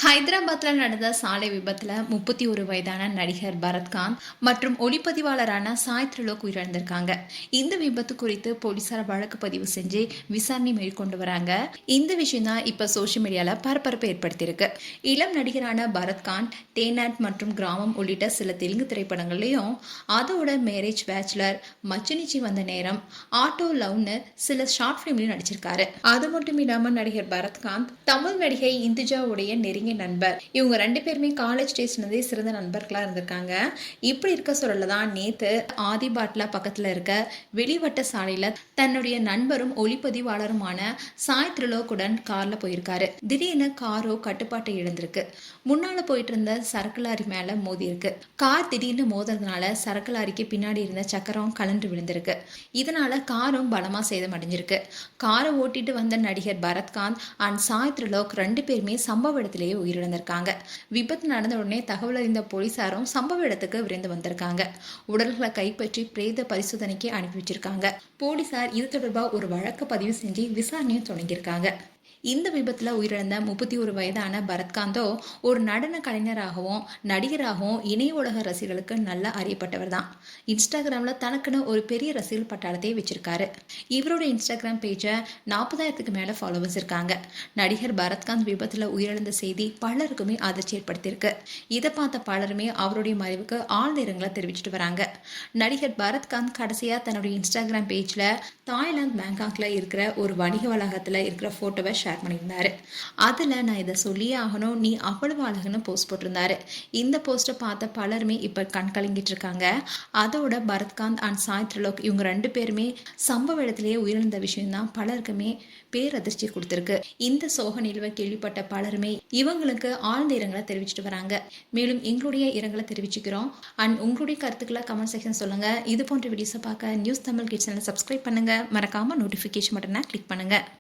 ஹைதராபாத்தில் நடந்த சாலை விபத்தில் 31 வயதான நடிகர் பரத்காந்த் மற்றும் ஒளிப்பதிவாளரான சாய் திரிலோக் உயிரிழந்திருக்காங்க. இந்த விபத்து குறித்து போலீசார் வழக்கு பதிவு செஞ்சு விசாரணை மேற்கொண்டு வராங்க. இந்த விஷயம் தான் இப்ப சோசியல் மீடியால பரபரப்பு ஏற்படுத்தியிருக்கு. இளம் நடிகரான பரத்காந்த் டேனாட் மற்றும் கிராமம் உள்ளிட்ட சில தெலுங்கு திரைப்படங்கள்லயும் அதோட மேரேஜ் பேச்சுலர், மச்சினிச்சி வந்த நேரம், ஆட்டோ லவ்னு சில ஷார்ட் பிலிம்லயும் நடிச்சிருக்காரு. அது மட்டும் இல்லாம நடிகர் பரத்காந்த் தமிழ் நடிகை இந்துஜாவுடைய நெருங்கிய நண்பர். இவங்க 2 பேருமே காலேஜ் டேஸ்லேருந்தே சிறந்த நண்பர்களா இருந்திருக்காங்க. இப்படி இருக்க சொல்லதான் நேத்து ஆதிபாட்லா பக்கத்துல இருக்க வெளிவட்ட சாலையில தன்னுடைய நண்பரும் ஒளிப்பதிவாளருமான சாய் திரிலோக்குடன் கார்ல போயிருக்காரு. திடீர்னு காரோ கட்டுப்பாட்டை இழந்திருக்கு. முன்னால போயிட்டு இருந்த சரக்கு லாரி மேல மோதி இருக்கு. கார் திடீர்னு மோதுறதுனால சரக்கு லாரிக்கு பின்னாடி இருந்த சக்கரம் கலண்டு விழுந்திருக்கு. இதனால காரும் பலமா சேதமடைஞ்சிருக்கு. காரை ஓட்டிட்டு வந்த நடிகர் பரத்காந்த் அண்ட் சாய் திரிலோக் 2 பேருமே சம்பவ இடத்திலேயே உயிரிழந்திருக்காங்க. விபத்து நடந்த உடனே தகவல் அறிந்த போலீசாரும் சம்பவ இடத்துக்கு விரைந்து வந்திருக்காங்க. உடல்களை கைப்பற்றி பிரேத பரிசோதனைக்கு அனுப்பி வச்சிருக்காங்க. போலீசார் இது தொடர்பா ஒரு வழக்கு பதிவு செஞ்சு விசாரணையும் தொடங்கியிருக்காங்க. இந்த விபத்தில் உயிரிழந்த 31 வயதான பரத்காந்தோ ஒரு நடன கலைஞராகவும் நடிகராகவும் இணைய ஊடக ரசிகர்களுக்கு நல்லா அறியப்பட்டவர் தான். இன்ஸ்டாகிராமில் தனக்குன்னு ஒரு பெரிய ரசிகர் பட்டாளத்தை வச்சிருக்காரு. இவரோட இன்ஸ்டாகிராம் பேஜை 40,000க்கு மேலே ஃபாலோவர்ஸ் இருக்காங்க. நடிகர் பரத்காந்த் விபத்தில் உயிரிழந்த செய்தி பலருக்குமே அதிர்ச்சி ஏற்படுத்தியிருக்கு. இதை பார்த்த பலருமே அவருடைய மறைவுக்கு ஆழ்ந்த இரங்கலை தெரிவிச்சிட்டு வராங்க. நடிகர் பரத்காந்த் கடைசியாக தன்னுடைய இன்ஸ்டாகிராம் பேஜில் தாய்லாந்து பேங்காக்ல இருக்கிற ஒரு வணிக வளாகத்தில் இருக்கிற ஃபோட்டோவை ஷேர் பண்ணியிருந்தாரு. அதில் நான் இதை சொல்லியே ஆகணும், நீ அவ்வளவு அழகுன்னு போஸ்ட் போட்டிருந்தாரு. இந்த போஸ்ட்டை பார்த்த பலருமே இப்போ கண் கலங்கிட்டு இருக்காங்க. அதோட பரத்காந்த் அண்ட் சாய் திரிலோக் இவங்க 2 பேருமே சம்பவ இடத்திலேயே உயிரிழந்த விஷயம் தான் பலருக்குமே பேரதிர்ச்சி கொடுத்திருக்கு. இந்த சோக நிகழ்வை கேள்விப்பட்ட பலருமே இவங்களுக்கு ஆழ்ந்த இரங்கலை தெரிவிச்சுட்டு வராங்க. மேலும் எங்களுடைய இரங்கலை தெரிவிச்சுக்கிறோம். அண்ட் உங்களுடைய கருத்துக்களை கமெண்ட் செக்ஷன் சொல்லுங்க. இது போன்ற வீடியோஸை பார்க்க நியூஸ் தமிழ் கிட்ஸ் சேனலை சப்ஸ்கிரைப் பண்ணுங்க. மறக்காம நோட்டிஃபிகேஷன் பட்டனை கிளிக் பண்ணுங்க.